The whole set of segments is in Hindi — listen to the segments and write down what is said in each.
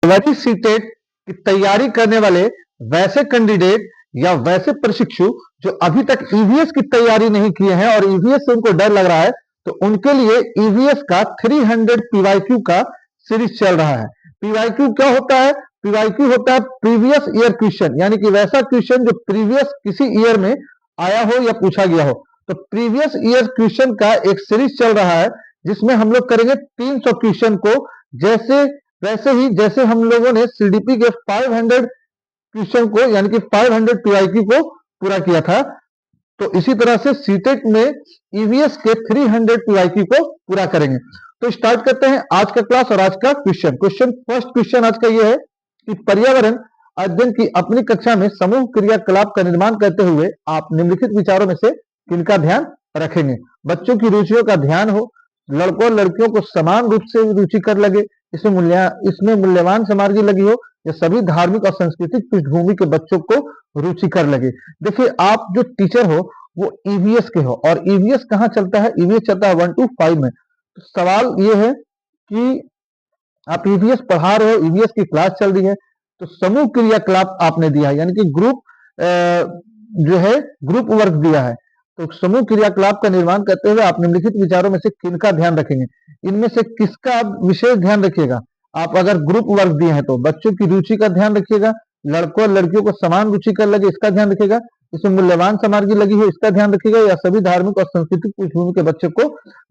वही सीटेट की तैयारी करने वाले वैसे कैंडिडेट या वैसे प्रशिक्षु जो अभी तक ईवीएस की तैयारी नहीं किए हैं और ईवीएस से उनको डर लग रहा है, तो उनके लिए ईवीएस का 300 पीवाईक्यू का सीरीज चल रहा है। पीवाईक्यू क्या होता है? पीवाईक्यू होता है प्रीवियस ईयर क्वेश्चन, यानी कि वैसा क्वेश्चन जो प्रीवियस किसी ईयर में आया हो या पूछा गया हो। तो प्रीवियस ईयर क्वेश्चन का एक सीरीज चल रहा है जिसमें हम लोग करेंगे 300 क्वेश्चन को, जैसे वैसे ही जैसे हम लोगों ने सीडीपी के 500 क्वेश्चन को यानी कि 500 पीवाईक्यू को पूरा किया था, तो इसी तरह से सीटेट में ईवीएस के 300 पीवाईक्यू को पूरा करेंगे। तो स्टार्ट करते हैं आज का क्लास और आज का क्वेश्चन। फर्स्ट क्वेश्चन आज का यह है कि पर्यावरण अध्ययन की अपनी कक्षा में समूह क्रियाकलाप का निर्माण करते हुए आप निम्नलिखित विचारों में से किनका ध्यान रखेंगे? बच्चों की रुचियों का ध्यान हो, लड़कों लड़कियों को समान रूप से रुचिकर लगे, इसमें मूल्यवान समार्गी लगी हो, या सभी धार्मिक और सांस्कृतिक पृष्ठभूमि के बच्चों को रुचिकर लगे। देखिए, आप जो टीचर हो वो ईवीएस के हो, और ईवीएस कहाँ चलता है? ईवीएस चलता है 1 to 5 में। तो सवाल ये है कि आप ईवीएस पढ़ा रहे हो, ईवीएस की क्लास चल रही है, तो समूह क्रियाकलाप आपने दिया है, यानी कि ग्रुप जो है ग्रुप वर्क दिया है। तो समूह क्रियाकलाप का निर्माण करते हुए आप निम्नलिखित विचारों में से किनका ध्यान रखेंगे? इनमें से किसका आप विशेष ध्यान रखिएगा? आप अगर ग्रुप वर्क दिए हैं तो बच्चों की रुचि का ध्यान रखिएगा, लड़कों और लड़कियों को समान रुचि कर लगे इसका ध्यान रखिएगा, इसमें मूल्यवान समार्गी लगी हो इसका ध्यान रखिएगा, या सभी धार्मिक और सांस्कृतिक पृष्ठभूमि के बच्चों को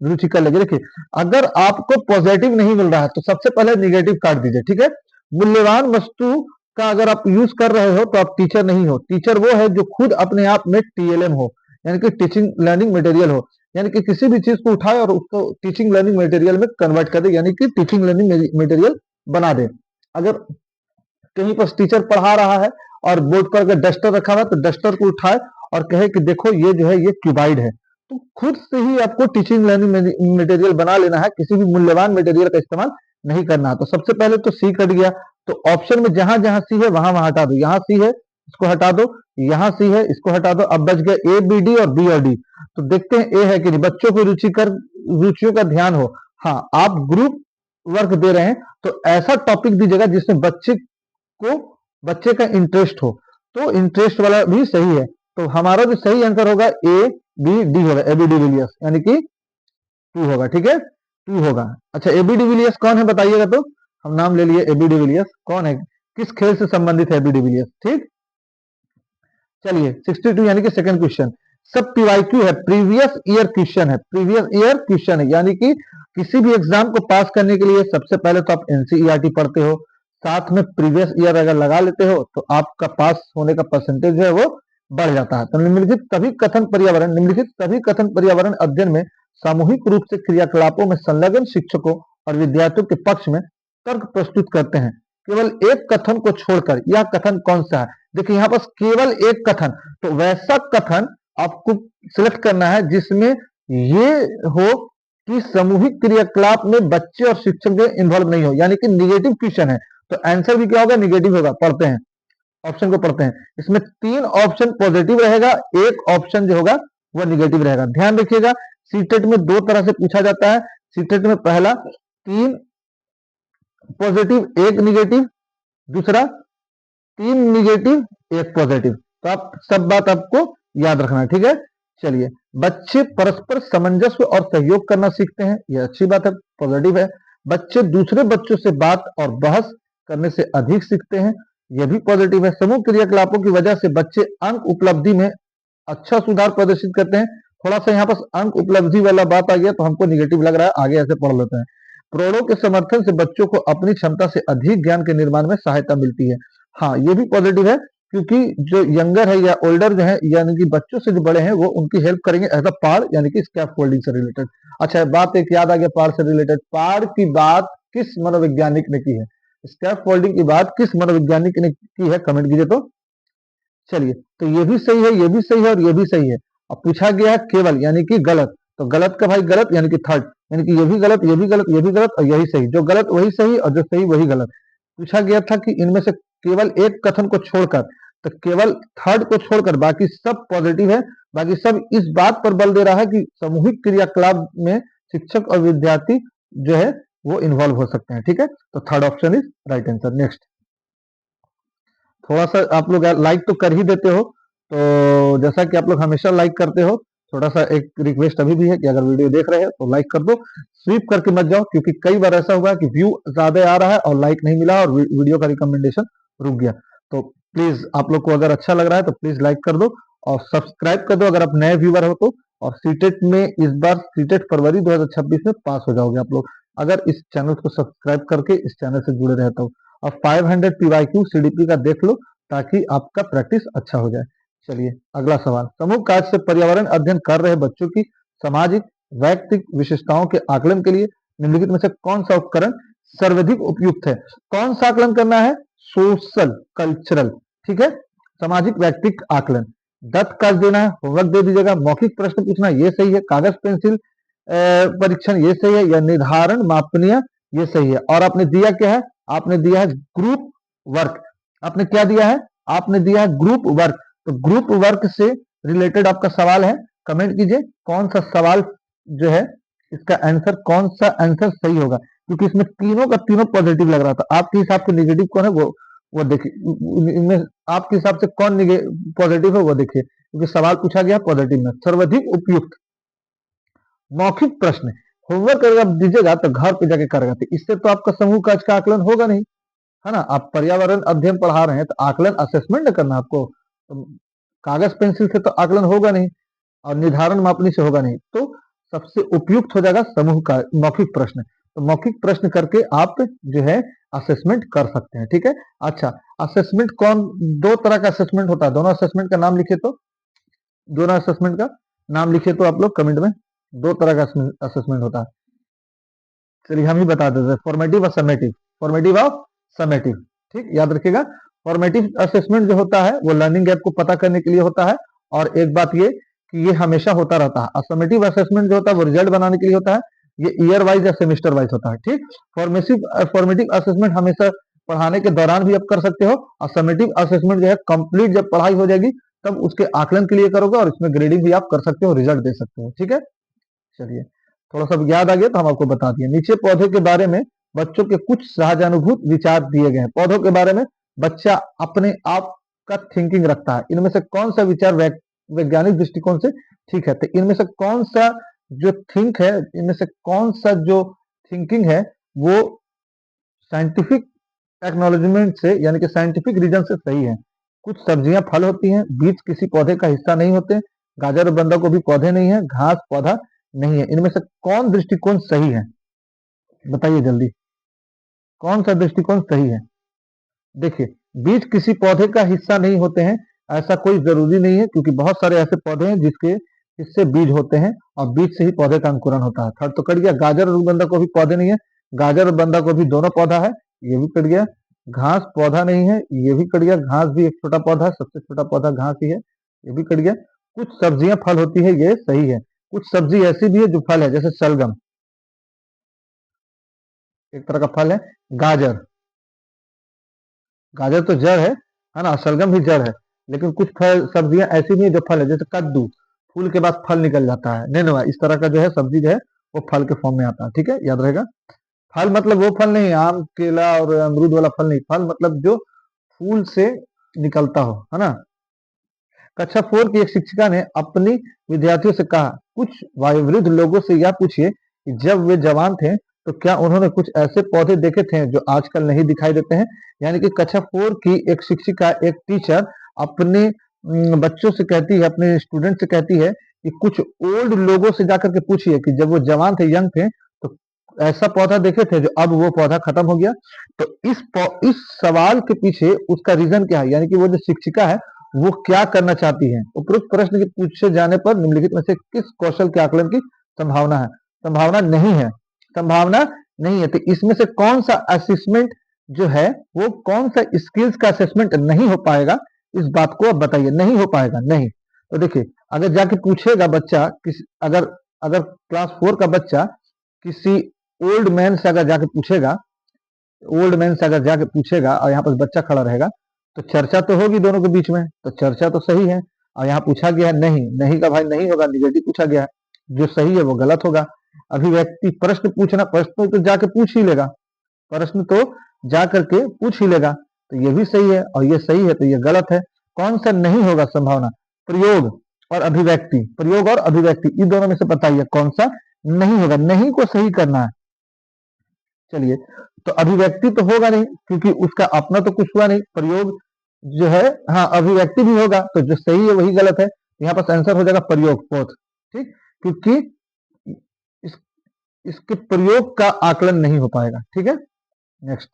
रुचि कर लगे। देखिए, अगर आपको पॉजिटिव नहीं मिल रहा है तो सबसे पहले निगेटिव काट दीजिए, ठीक है। मूल्यवान वस्तु का अगर आप यूज कर रहे हो तो आप टीचर नहीं हो। टीचर वो है जो खुद अपने आप में टीएलएम हो, यानी कि टीचिंग लर्निंग मटेरियल हो, यानी कि किसी भी चीज को उठाए और उसको टीचिंग लर्निंग मटेरियल में कन्वर्ट कर दे, यानी कि टीचिंग लर्निंग मटेरियल बना दे। अगर कहीं पर टीचर पढ़ा रहा है और बोर्ड पर अगर डस्टर रखा हुआ है तो डस्टर को उठाए और कहे कि देखो ये जो है ये क्यूबाइड है, तो खुद से ही आपको टीचिंग लर्निंग मटेरियल बना लेना है, किसी भी मूल्यवान मटेरियल का इस्तेमाल नहीं करना है। तो सबसे पहले तो सी कट गया, तो ऑप्शन में जहां जहां सी है वहां वहां हटा दो। यहाँ सी है इसको हटा दो, यहाँ सी है इसको हटा दो, अब बच गया ए बी डी और बी और डी। तो देखते हैं ए है कि नहीं। बच्चों को रुचियों का ध्यान हो, हाँ आप ग्रुप वर्क दे रहे हैं तो ऐसा टॉपिक दीजिएगा जिसमें बच्चे का इंटरेस्ट हो, तो इंटरेस्ट वाला भी सही है। तो हमारा जो सही आंसर होगा ए बी डी होगा, एबी डिविलियर्स, यानी कि 2 होगा, ठीक है 2 होगा। अच्छा, एबी डिविलियर्स कौन है बताइएगा? तो हम नाम ले लिए एबी डिविलियर्स, कौन है, किस खेल से संबंधित है एबी डिविलियर्स? ठीक, चलिए 62 यानी कि सेकंड क्वेश्चन। सब पीवाईक्यू है, प्रीवियस ईयर क्वेश्चन है, प्रीवियस ईयर क्वेश्चन है, यानी कि किसी भी एग्जाम को पास करने के लिए सबसे पहले तो आप एनसीईआरटी पढ़ते हो, साथ में प्रीवियस ईयर अगर लगा लेते हो तो आपका पास होने का परसेंटेज जो है वो बढ़ जाता है। तो निम्नलिखित सभी कथन पर्यावरण अध्ययन में सामूहिक रूप से क्रियाकलापों में संलग्न शिक्षकों और विद्यार्थियों के पक्ष में तर्क प्रस्तुत करते हैं। केवल एक कथन को छोड़कर, यह कथन कौन सा है? देखिए यहाँ पास केवल एक कथन, तो वैसा कथन आपको सिलेक्ट करना है जिसमें ये हो कि सामूहिक क्रियाकलाप में बच्चे और शिक्षक जो इन्वॉल्व नहीं हो, यानी कि निगेटिव क्वेश्चन है, तो आंसर भी क्या होगा? निगेटिव होगा। पढ़ते हैं, ऑप्शन को पढ़ते हैं। इसमें 3 ऑप्शन पॉजिटिव रहेगा, एक ऑप्शन जो होगा वह निगेटिव रहेगा। ध्यान रखिएगा, सीटेट में 2 तरह से पूछा जाता है। सीटेट में पहला 3 पॉजिटिव 1 निगेटिव, दूसरा 3 निगेटिव 1 पॉजिटिव। तो आप सब बात आपको याद रखना है, ठीक है। चलिए, बच्चे परस्पर सामंजस्य और सहयोग करना सीखते हैं, यह अच्छी बात है, पॉजिटिव है। बच्चे दूसरे बच्चों से बात और बहस करने से अधिक सीखते हैं, यह भी पॉजिटिव है। समूह क्रियाकलापों की वजह से बच्चे अंक उपलब्धि में अच्छा सुधार प्रदर्शित करते हैं। थोड़ा सा यहाँ पर अंक उपलब्धि वाला बात आ गया तो हमको निगेटिव लग रहा है, आगे ऐसे पढ़ लेते हैं। प्रौढ़ों के समर्थन से बच्चों को अपनी क्षमता से अधिक ज्ञान के निर्माण में सहायता मिलती है, हाँ ये भी पॉजिटिव है, क्योंकि जो यंगर है या ओल्डर जो है, यानी कि बच्चों से जो बड़े हैं, वो उनकी हेल्प करेंगे एज अ पाड़, यानी कि स्कैफोल्डिंग से रिलेटेड। अच्छा, बात एक याद आ गया पाड़ से रिलेटेड। पाड़ की बात किस मनोवैज्ञानिक ने की है? स्कैफोल्डिंग की बात किस मनोवैज्ञानिक ने की है? कमेंट कीजिए। तो चलिए, तो ये भी सही है, ये भी सही है और ये भी सही है। अब पूछा गया है केवल, यानी कि गलत, तो गलत का भाई गलत, यानी कि थर्ड, यानी कि ये भी गलत, ये भी गलत, ये भी गलत और यही सही। जो गलत वही सही और जो सही वही गलत। पूछा गया था कि इनमें से केवल एक कथन को छोड़कर, तो केवल थर्ड को छोड़कर बाकी सब पॉजिटिव है। बाकी सब इस बात पर बल दे रहा है कि सामूहिक क्रियाकलाप में शिक्षक और विद्यार्थी जो है वो इन्वॉल्व हो सकते हैं। ठीक है, तो third option is right answer. Next, थोड़ा सा आप लोग लाइक तो कर ही देते हो, तो जैसा कि आप लोग हमेशा लाइक करते हो, थोड़ा सा एक रिक्वेस्ट अभी भी है कि अगर वीडियो देख रहे हैं तो लाइक कर दो, स्वीप करके मत जाओ, क्योंकि कई बार ऐसा हुआ कि व्यू ज्यादा आ रहा है और लाइक नहीं मिला और वीडियो का रिकमेंडेशन रुक गया। तो प्लीज आप लोग को अगर अच्छा लग रहा है तो प्लीज लाइक कर दो और सब्सक्राइब कर दो अगर आप नए व्यूअर हो तो। और सीटेट में इस बार सीटेट फरवरी 2026 में पास हो जाओगे आप लोग, अगर इस चैनल को सब्सक्राइब करके इस चैनल से जुड़े रहते हो। और 500 पीवाईक्यू सीडीपी का देख लो ताकि आपका प्रैक्टिस अच्छा हो जाए। चलिए अगला सवाल, समूह कार्य से पर्यावरण अध्ययन कर रहे बच्चों की सामाजिक वैयक्तिक विशेषताओं के आकलन के लिए निम्नलिखित में से कौन सा उपकरण सर्वाधिक उपयुक्त है? कौन सा आकलन करना है? Social cultural. ठीक है, सामाजिक वैयक्तिक आकलन। दत्त कार्य देना है, होमवर्क दे दीजिएगा, मौखिक प्रश्न पूछना ये सही है, कागज पेंसिल परीक्षण ये सही है, या निर्धारण मापनीय ये सही है। और आपने दिया क्या है? आपने दिया है ग्रुप वर्क। आपने क्या दिया है? आपने दिया है ग्रुप वर्क। तो ग्रुप वर्क से रिलेटेड आपका सवाल है, कमेंट कीजिए कौन सा सवाल जो है इसका आंसर, कौन सा आंसर सही होगा, क्योंकि इसमें तीनों का तीनों पॉजिटिव लग रहा था। आपके हिसाब से नेगेटिव कौन है वो देखिए, इनमें आपके हिसाब से कौन पॉजिटिव है वो देखिए, क्योंकि सवाल पूछा गया पॉजिटिव में। सर्वाधिक उपयुक्त मौखिक प्रश्न, होमवर्क अगर आप दीजिएगा तो घर पे जाके करेगा, तो इससे तो आपका समूह कार्य का आकलन होगा नहीं, है ना। आप पर्यावरण अध्ययन पढ़ा रहे हैं तो आकलन असेसमेंट करना आपको, तो कागज पेंसिल से तो आकलन होगा नहीं और निर्धारण मापनी से होगा नहीं। तो सबसे उपयुक्त हो जाएगा समूह का मौखिक प्रश्न। तो मौखिक प्रश्न करके आप जो है असेसमेंट कर सकते हैं। ठीक है, अच्छा असेसमेंट कौन, दो तरह का असेसमेंट होता है, दोनों असेसमेंट का नाम लिखे तो, दोनों असेसमेंट का नाम लिखे तो आप लोग कमेंट में। दो तरह का असेसमेंट होता है, चलिए हम ही बता देते हैं, फॉर्मेटिव और समेटिव। फॉर्मेटिव और समेटिव, ठीक याद रखिएगा। फॉर्मेटिव असेसमेंट जो होता है वो लर्निंग गैप को पता करने के लिए होता है, और एक बात ये कि ये हमेशा होता रहता है। और समेटिव असेसमेंट जो होता है वो रिजल्ट बनाने के लिए होता है, ये ईयर वाइज या सेमेस्टर वाइज होता है। ठीक, फॉर्मेटिव असेसमेंट हमेशा पढ़ाने के दौरान भी आप कर सकते हो, और समेटिव असेसमेंट जो है कंप्लीट जब पढ़ाई हो जाएगी तब उसके आकलन के लिए करोगे, और इसमें ग्रेडिंग भी आप कर सकते हो, रिजल्ट दे सकते हो। ठीक है, चलिए थोड़ा सा याद आ गया तो हम आपको बता दिए। नीचे पौधे के बारे में बच्चों के कुछ सहजानुभूत विचार दिए गए हैं। पौधों के बारे में बच्चा अपने आप का थिंकिंग रखता है, इनमें से कौन सा विचार वैज्ञानिक दृष्टिकोण से ठीक है? तो इनमें से कौन सा जो थिंक है, इनमें से कौन सा जो थिंकिंग है वो साइंटिफिक एक्नॉलेजमेंट से यानी कि साइंटिफिक रीजन से सही है। कुछ सब्जियां फल होती हैं, बीज किसी पौधे का हिस्सा नहीं होते, गाजर और बंधा गोभी पौधे नहीं है, घास पौधा नहीं है। इनमें से कौन दृष्टिकोण सही है? बताइए जल्दी, कौन सा दृष्टिकोण सही है? देखिए, बीज किसी पौधे का हिस्सा नहीं होते हैं, ऐसा कोई जरूरी नहीं है, क्योंकि बहुत सारे ऐसे पौधे हैं जिसके हिस्से बीज होते हैं और बीज से ही पौधे का अंकुरण होता है। थर्ड तो कट गया। गाजर और बंधा गोभी पौधे नहीं है, गाजर और बंधा गोभी दोनों पौधा है, ये भी कट गया। घास पौधा नहीं है, ये भी कट गया, घास भी एक छोटा पौधा है, सबसे छोटा पौधा घास ही है, ये भी कट गया। कुछ सब्जियां फल होती है, ये सही है। कुछ सब्जी ऐसी भी है जो फल है, जैसे शलगम एक तरह का फल है। गाजर, गाजर तो जड़ है ना, शलगम भी जड़ है। लेकिन कुछ फल सब्जियां ऐसी भी है जो फल है, जैसे कद्दू, फूल के बाद फल निकल जाता है, नेनुआ, इस तरह का जो है सब्जी जो है वो फल के फॉर्म में आता है। ठीक है, याद रहेगा। फल मतलब वो फल नहीं, आम केला और अमरूद वाला फल नहीं, फल मतलब जो फूल से निकलता हो, है ना। कक्षा 4 की एक शिक्षिका ने अपनी विद्यार्थियों से कहा, कुछ वयोवृद्ध लोगों से यह पूछिए कि जब वे जवान थे तो क्या उन्होंने कुछ ऐसे पौधे देखे थे जो आजकल नहीं दिखाई देते हैं। यानी कि कक्षा 4 की एक शिक्षिका, एक टीचर अपने बच्चों से कहती है, अपने स्टूडेंट से कहती है कि कुछ ओल्ड लोगों से जाकर के पूछिए कि जब वो जवान थे, यंग थे, तो ऐसा पौधा देखे थे जो अब वो पौधा खत्म हो गया। तो इस सवाल के पीछे उसका रीजन क्या है, यानी कि वो जो शिक्षिका है वो क्या करना चाहती है। उपरोक्त प्रश्न के पूछे जाने पर निम्नलिखित में से किस कौशल के आकलन की संभावना है? संभावना नहीं है, संभावना नहीं है। तो इसमें से कौन सा असेसमेंट जो है वो कौन सा स्किल्स का असेसमेंट नहीं हो पाएगा, इस बात को अब बताइए। नहीं हो पाएगा, नहीं। तो देखिए, अगर जाके पूछेगा बच्चा अगर अगर क्लास 4 का बच्चा किसी ओल्ड मैन से अगर जाके पूछेगा, ओल्ड मैन से अगर जाके पूछेगा और यहाँ पर बच्चा खड़ा रहेगा, तो चर्चा तो होगी दोनों के बीच में, तो चर्चा तो सही है। और यहाँ पूछा गया है नहीं, नहीं का भाई नहीं होगा, निगेटिव पूछा गया है, जो सही है वो गलत होगा। अभिव्यक्ति प्रश्न पूछना, प्रश्न तो जाके पूछ ही लेगा, प्रश्न तो जा करके पूछ ही लेगा, तो ये भी सही है और ये सही है, तो ये गलत है। कौन सा नहीं होगा संभावना? प्रयोग और अभिव्यक्ति, प्रयोग और अभिव्यक्ति, इन दोनों में से बताइए कौन सा नहीं होगा। नहीं को सही करना है। चलिए, तो अभिव्यक्ति तो होगा नहीं क्योंकि उसका अपना तो कुछ हुआ नहीं। प्रयोग जो है, हाँ अभिव्यक्ति भी होगा, तो जो सही है वही गलत है। यहाँ पर आंसर हो जाएगा प्रयोग, पोथ, ठीक, क्योंकि इस, इसके प्रयोग का आकलन नहीं हो पाएगा। ठीक है, नेक्स्ट।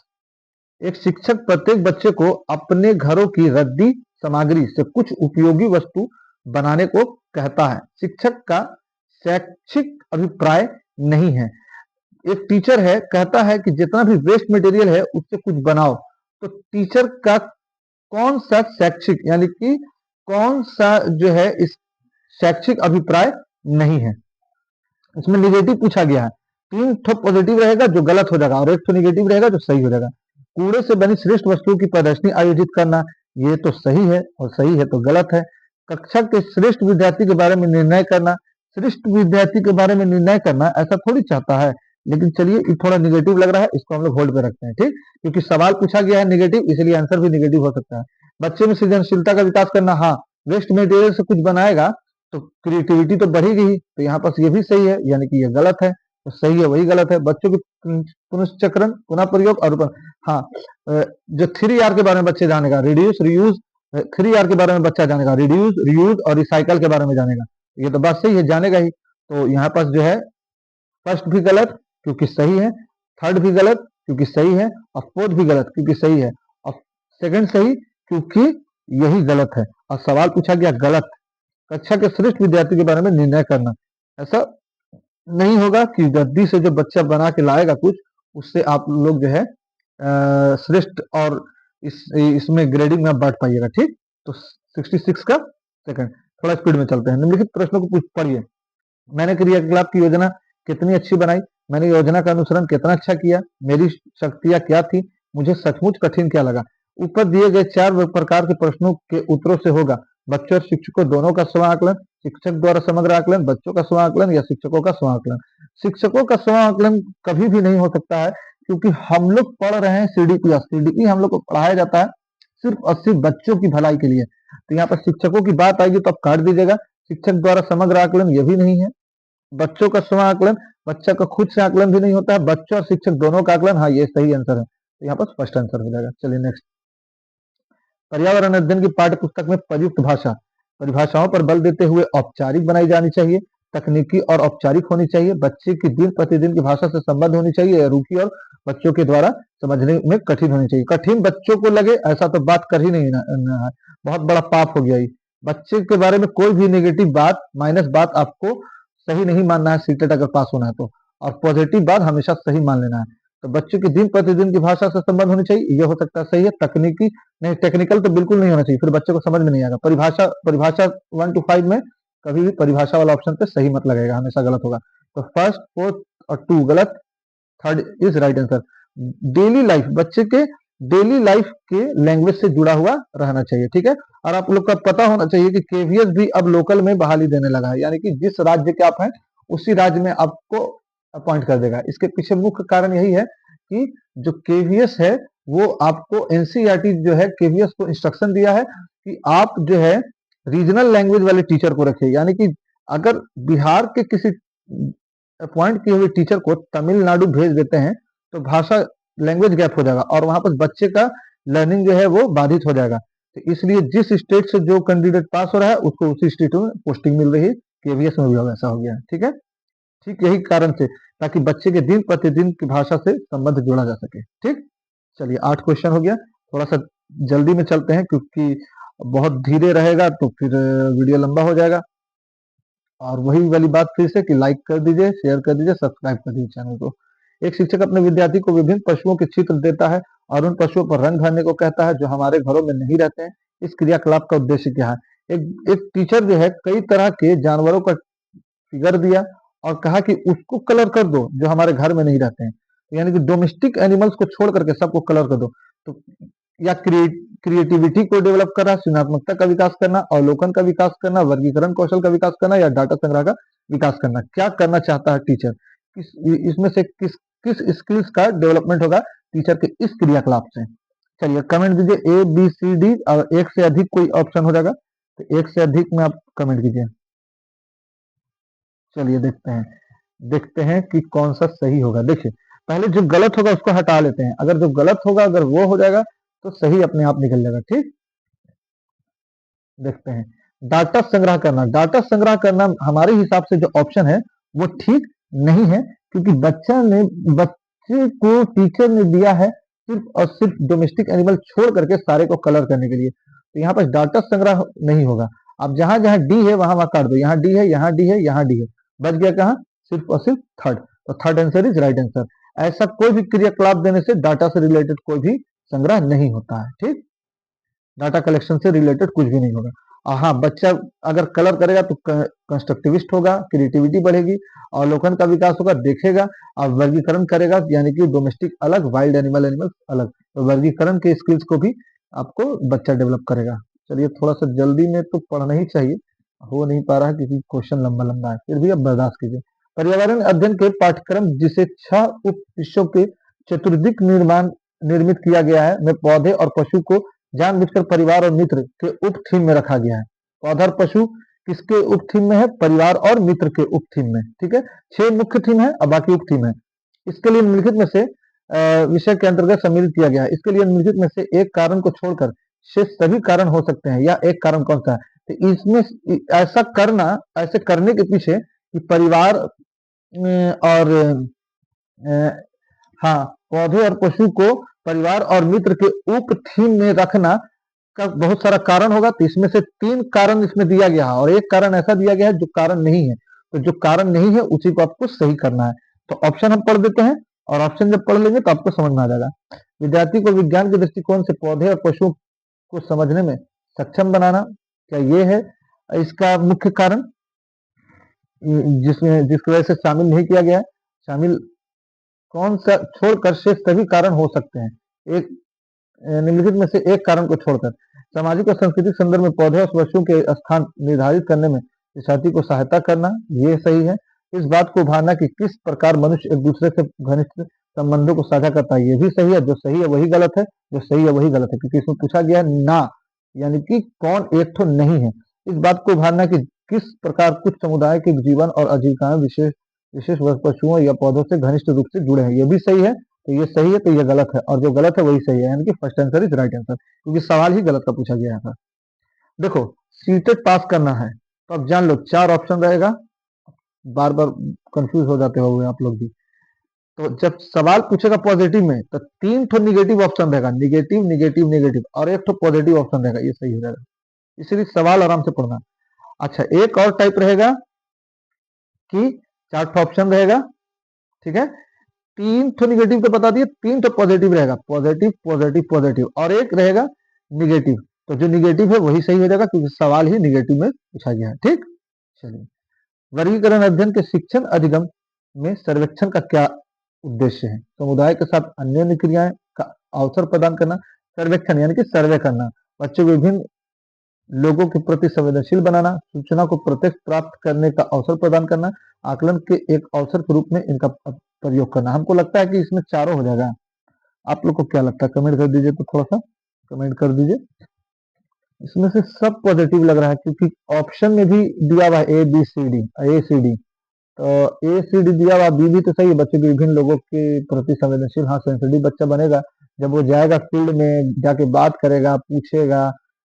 एक शिक्षक प्रत्येक बच्चे को अपने घरों की रद्दी सामग्री से कुछ उपयोगी वस्तु बनाने को कहता है। शिक्षक का शैक्षिक अभिप्राय नहीं है। एक टीचर है, कहता है कि जितना भी वेस्ट मटेरियल है उससे कुछ बनाओ, तो टीचर का कौन सा शैक्षिक यानी कि कौन सा जो है इस शैक्षिक अभिप्राय नहीं है। इसमें निगेटिव पूछा गया है, 3 ठो पॉजिटिव रहेगा जो गलत हो जाएगा और 1 ठो निगेटिव रहेगा जो सही हो जाएगा। कूड़े से बनी श्रेष्ठ वस्तुओं की प्रदर्शनी आयोजित करना, ये तो सही है और सही है तो गलत है। कक्षा के श्रेष्ठ विद्यार्थी के बारे में निर्णय करना, श्रेष्ठ विद्यार्थी के बारे में निर्णय करना ऐसा थोड़ी चाहता है, लेकिन चलिए ये थोड़ा निगेटिव लग रहा है, इसको हम लोग होल्ड पे रखते हैं। ठीक, क्योंकि सवाल पूछा गया है निगेटिव, इसलिए आंसर भी निगेटिव हो सकता है। बच्चे में सृजनशीलता का विकास करना, हाँ वेस्ट मटेरियल से कुछ बनाएगा तो क्रिएटिविटी तो बढ़ेगी, तो यहाँ पर ये भी सही है, यानी कि ये गलत है, तो सही है वही गलत है। बच्चों की पुनश्चक्रण, पुनः प्रयोग और हाँ, जो 3R के बारे में बच्चे जानेगा, रिड्यूस, रियूज, 3R के बारे में बच्चा जानेगा, रिड्यूस, रियूज और रिसाइकल के बारे में जानेगा, ये तो बात सही है, जानेगा ही। तो यहाँ पास जो है फर्स्ट भी गलत क्योंकि सही है, थर्ड भी गलत क्योंकि सही है, और फोर्थ भी गलत क्योंकि सही है, और सेकंड सही क्योंकि यही गलत है। और सवाल पूछा गया गलत, कक्षा के श्रेष्ठ विद्यार्थी के बारे में निर्णय करना, ऐसा नहीं होगा कि गद्दी से जो बच्चा बना के लाएगा कुछ, उससे आप लोग जो है श्रेष्ठ और इसमें ग्रेडिंग में बांट पाइएगा। ठीक, तो 66 का सेकंड। थोड़ा स्पीड में चलते हैं। निम्नलिखित प्रश्नों को पढ़िए। मैंने क्रियाकलाप की योजना कितनी अच्छी बनाई, मैंने योजना का अनुसरण कितना अच्छा किया, मेरी शक्तियां क्या थी, मुझे सचमुच कठिन क्या लगा। ऊपर दिए गए 4 प्रकार के प्रश्नों के उत्तरों से होगा बच्चों और शिक्षकों दोनों का स्व आकलन, शिक्षक द्वारा समग्र आकलन, बच्चों का स्व आकलन या शिक्षकों का स्व आकलन। शिक्षकों का स्व आकलन कभी भी नहीं हो सकता है, क्योंकि हम लोग पढ़ रहे हैं सीडीपीएस, सीडीपी हम लोग को पढ़ाया जाता है सिर्फ और सिर्फ बच्चों की भलाई के लिए। तो यहाँ पर शिक्षकों की बात आएगी तो आप काट दीजिएगा। शिक्षक द्वारा समग्र आकलन ये भी नहीं है। बच्चों का स्व आकलन, बच्चा का खुद से आकलन भी नहीं होता है। बच्चों और शिक्षक दोनों का आकलन, हाँ ये सही आंसर है, तो यहाँ पर फर्स्ट आंसर हो जाएगा। चलिए नेक्स्ट। पर्यावरण अध्ययन की पाठ्य पुस्तक में प्रयुक्त भाषा परिभाषाओं पर बल देते हुए औपचारिक बनाई जानी चाहिए, तकनीकी और औपचारिक होनी चाहिए, बच्चे की दिन प्रतिदिन की भाषा से संबंध होनी चाहिए, रूखी और बच्चों के द्वारा समझने में कठिन होनी चाहिए। कठिन बच्चों को लगे ऐसा तो बात कर ही नहीं है, बहुत बड़ा पाप हो गया ये। बच्चे के बारे में कोई भी नेगेटिव बात, माइनस बात आपको सही नहीं मानना है सीटेट अगर पास होना है तो, और पॉजिटिव बात हमेशा सही मान लेना है। तो बच्चों की दिन प्रतिदिन की भाषा से संबंध होनी चाहिए, ये हो सकता है सही है। तकनीकी नहीं, टेक्निकल तो बिल्कुल नहीं होना चाहिए, फिर बच्चे को समझ में नहीं आएगा। परिभाषा 1 to 5 में कभी भी परिभाषा वाला ऑप्शन पे सही मत लगेगा, हमेशा गलत होगा। तो फर्स्ट, फोर्थ और 2 गलत, third is right answer. Daily life, बच्चे के डेली लाइफ के लैंग्वेज से जुड़ा हुआ रहना चाहिए। ठीक है, और आप लोग का पता होना चाहिए कि केवीएस भी अब लोकल में बहाली देने लगा है, यानी कि जिस राज्य के आप हैं उसी राज्य में आपको अपॉइंट कर देगा। इसके पीछे मुख्य कारण यही है कि जो केवीएस है वो आपको एनसीईआरटी जो है केवीएस को इंस्ट्रक्शन दिया है कि आप जो है रीजनल लैंग्वेज वाले टीचर को रखें, यानी कि अगर बिहार के किसी अपॉइंट किए हुए टीचर को तमिलनाडु भेज देते हैं तो भाषा लैंग्वेज गैप हो जाएगा और वहां पर बच्चे का लर्निंग जो है वो बाधित हो जाएगा। तो इसलिए जिस स्टेट से जो कैंडिडेट पास हो रहा है उसको उसी स्टेट में पोस्टिंग मिल रही है। केवीएस में भी वैसा हो गया है। ठीक है, ठीक यही कारण से, ताकि बच्चे के दिन प्रतिदिन की भाषा से संबंध जोड़ा जा सके। ठीक, चलिए 8 क्वेश्चन हो गया। थोड़ा सा जल्दी में चलते हैं क्योंकि बहुत धीरे रहेगा तो फिर वीडियो लंबा हो जाएगा। और वही वाली बात फिर से कि लाइक कर दीजिए, शेयर कर दीजिए, सब्सक्राइब कर दीजिए चैनल को। एक शिक्षक अपने विद्यार्थी को विभिन्न पशुओं के चित्र देता है और उन पशुओं पर रंग भरने को कहता है जो हमारे घरों में नहीं रहते हैं। इस क्रियाकलाप का उद्देश्य क्या है? एक टीचर जो है कई तरह के जानवरों का फिगर दिया और कहा कि उसको कलर कर दो जो हमारे घर में नहीं रहते हैं, यानी कि डोमेस्टिक एनिमल्स को छोड़ करके सबको कलर कर दो। तो या क्रिएटिविटी को डेवलप करना, सृजनात्मकता का विकास करना, अवलोकन का विकास करना, वर्गीकरण कौशल का विकास करना या डाटा संग्रह का विकास करना, क्या करना चाहता है टीचर? किस इसमें से किस किस स्किल्स का डेवलपमेंट होगा टीचर के इस क्रियाकलाप से। चलिए कमेंट दीजिए ए बी सी डी, और एक से अधिक कोई ऑप्शन हो जाएगा तो एक से अधिक में आप कमेंट कीजिए। चलिए देखते हैं कि कौन सा सही होगा। देखिए पहले जो गलत होगा उसको हटा लेते हैं, अगर जो गलत होगा अगर वो हो जाएगा तो सही अपने आप निकल जाएगा। ठीक, देखते हैं। डाटा संग्रह करना, डाटा संग्रह करना हमारे हिसाब से जो ऑप्शन है वो ठीक नहीं है, क्योंकि बच्चे को टीचर ने दिया है सिर्फ और सिर्फ डोमेस्टिक एनिमल छोड़ करके सारे को कलर करने के लिए, तो यहाँ पर डाटा संग्रह नहीं होगा। अब जहां जहां डी है वहां वहां काट दो, यहाँ डी है, यहाँ डी है, यहाँ डी है, बच गया कहाँ, सिर्फ और सिर्फ थर्ड। तो third answer is right answer. ऐसा कोई भी क्रियाकलाप देने से डाटा से रिलेटेड कोई भी संग्रह नहीं होता है। ठीक, डाटा कलेक्शन से रिलेटेड कुछ भी नहीं होगा। हाँ, बच्चा अगर कलर करेगा तो कंस्ट्रक्टिविस्ट होगा, क्रिएटिविटी बढ़ेगी, अवलोकन का विकास होगा, देखेगा और वर्गीकरण करेगा, यानी कि डोमेस्टिक अलग, वाइल्ड एनिमल्स अलग, तो वर्गीकरण के स्किल्स को भी आपको बच्चा डेवलप करेगा। चलिए थोड़ा सा जल्दी में तो पढ़ना ही चाहिए, हो नहीं पा रहा है क्योंकि क्वेश्चन लंबा लंबा है, फिर भी अब बर्दाश्त कीजिए। पर्यावरण अध्ययन के पाठ्यक्रम जिसे 6 उप विषयों के चतुर्दिक निर्मित किया गया है में पौधे और पशु को जानबूझकर परिवार और मित्र के उप थीम में रखा गया है। पौधा और पशु किसके उप थीम में है, परिवार और मित्र के उप थीम में। ठीक है, 6 मुख्य थीम है और बाकी उप थीम है। इसके लिए निम्नलिखित में से विषय के अंतर्गत सम्मिलित किया गया है। इसके लिए निम्नलिखित में से एक कारण को छोड़कर शेष सभी कारण हो सकते हैं, या एक कारण कौन सा है, तो इसमें ऐसा करना, ऐसे करने के पीछे कि परिवार और हाँ, पौधे और पशु को परिवार और मित्र के उप थीम में रखना का बहुत सारा कारण होगा, तो इसमें से 3 कारण इसमें दिया गया है और एक कारण ऐसा दिया गया है जो कारण नहीं है, तो जो कारण नहीं है उसी को आपको सही करना है। तो ऑप्शन हम पढ़ देते हैं और ऑप्शन जब पढ़ लेंगे तो आपको समझ में आ जाएगा। विद्यार्थी को विज्ञान के दृष्टिकोण से पौधे और पशुओं को समझने में सक्षम बनाना, क्या ये है इसका मुख्य कारण जिसकी वजह से शामिल नहीं किया गया है? शामिल कौन सा छोड़कर शेष सभी कारण हो सकते हैं, एक निम्नलिखित में से एक कारण को छोड़कर। सामाजिक और सांस्कृतिक संदर्भ में पौधे और पशुओं के स्थान निर्धारित करने में विद्यार्थी को सहायता करना, ये सही है। इस बात को उभारना कि किस प्रकार मनुष्य एक दूसरे से घनिष्ठ संबंधों को साझा करता है, ये भी सही है। जो सही है वही गलत है, जो सही है वही गलत है, क्योंकि इसमें पूछा गया ना, यानी कि कौन एक तो नहीं है। इस बात को उभारना कि किस प्रकार कुछ समुदाय के जीवन और आजीविकाएं विशेष विशेष पशुओं या पौधों से घनिष्ठ रूप से जुड़े हैं, ये भी सही है। तो ये सही है तो ये गलत है, और जो गलत है वही सही है, यानी कि first answer is right answer, क्योंकि सवाल ही गलत का पूछा गया था। देखो, सीटेट पास करना है तो अब जान लो 4 ऑप्शन रहेगा, बार बार कंफ्यूज हो जाते होंगे आप लोग भी। तो जब सवाल पूछेगा पॉजिटिव में तो 3 ठो निगेटिव ऑप्शन रहेगा, निगेटिव निगेटिव निगेटिव, और एक ठो पॉजिटिव ऑप्शन रहेगा, ये सही हो जाएगा। इसलिए सवाल आराम से पढ़ना। अच्छा, एक और टाइप रहेगा कि 4 ठो ऑप्शन रहेगा, ठीक है, 3 ठो निगेटिव तो बता दिए, 3 ठो पॉजिटिव रहेगा, पॉजिटिव पॉजिटिव पॉजिटिव, और एक रहेगा निगेटिव। तो जो निगेटिव है वही सही हो जाएगा, क्योंकि सवाल ही निगेटिव में पूछा गया है। ठीक, चलिए। वर्गीकरण अध्ययन के शिक्षण अधिगम में सर्वेक्षण का क्या उद्देश्य है? समुदाय के साथ अन्य क्रियाएं का अवसर प्रदान करना। सर्वेक्षण यानी कि सर्वे करना, बच्चों को विभिन्न लोगों के प्रति संवेदनशील बनाना, सूचना को प्रत्यक्ष प्राप्त करने का अवसर प्रदान करना, आकलन के एक अवसर के रूप में इनका प्रयोग करना। हमको लगता है कि इसमें चारों हो जाएगा। आप लोग को क्या लगता है, कमेंट कर दीजिए, तो थोड़ा सा कमेंट कर दीजिए। इसमें से सब पॉजिटिव लग रहा है, क्योंकि ऑप्शन में भी दिया हुआ है A B C D, A C D, तो ए सी डी दिया हुआ, बी भी तो सही है, बच्चे के विभिन्न लोगों के प्रति संवेदनशील। हाँ, सेंसिटिव बच्चा बनेगा जब वो जाएगा फील्ड में, जाके बात करेगा, पूछेगा,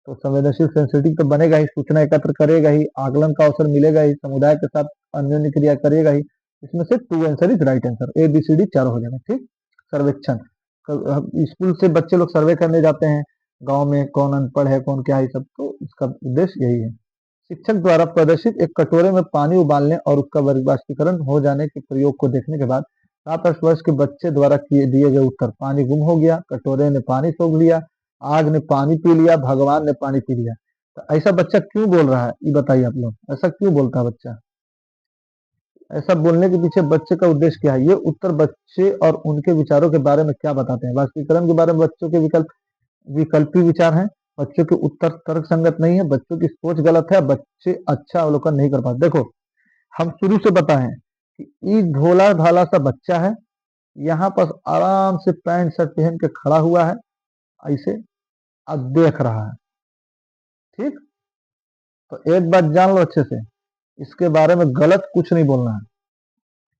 तो संवेदनशील सेंसिटिव तो बनेगा ही, सूचना एकत्र करेगा ही, आकलन का अवसर मिलेगा ही, समुदाय के साथ अन्योन्य क्रिया करेगा ही। इसमें से 2 answer is right answer, A B C D चारों हो जाएगा। ठीक, सर्वेक्षण, स्कूल से बच्चे लोग सर्वे करने जाते हैं, गांव में कौन अनपढ़ है कौन क्या है, सब, तो इसका उद्देश्य यही है। शिक्षक द्वारा प्रदर्शित एक कटोरे में पानी उबालने और उसका वाष्पीकरण हो जाने के प्रयोग को देखने के बाद 7-8 वर्ष के बच्चे द्वारा दिए गए उत्तर: पानी गुम हो गया, कटोरे ने पानी सोख लिया, आग ने पानी पी लिया, भगवान ने पानी पी लिया। तो ऐसा बच्चा क्यों बोल रहा है, ये बताइए आप लोग, ऐसा क्यों बोलता है बच्चा? ऐसा बोलने के पीछे बच्चे का उद्देश्य क्या है? ये उत्तर बच्चे और उनके विचारों के बारे में क्या बताते हैं? वाष्पीकरण के बारे में बच्चों के विकल्पी विचार हैं, बच्चों के उत्तर तर्क संगत नहीं है, बच्चों की सोच गलत है, बच्चे अच्छा अवलोकन नहीं कर पाते। देखो, हम शुरू से बताएं ये भोला भाला सा बच्चा है, यहाँ पर आराम से पैंट शर्ट पहन के खड़ा हुआ है, ऐसे अब देख रहा है। ठीक, तो एक बात जान लो अच्छे से, इसके बारे में गलत कुछ नहीं बोलना है।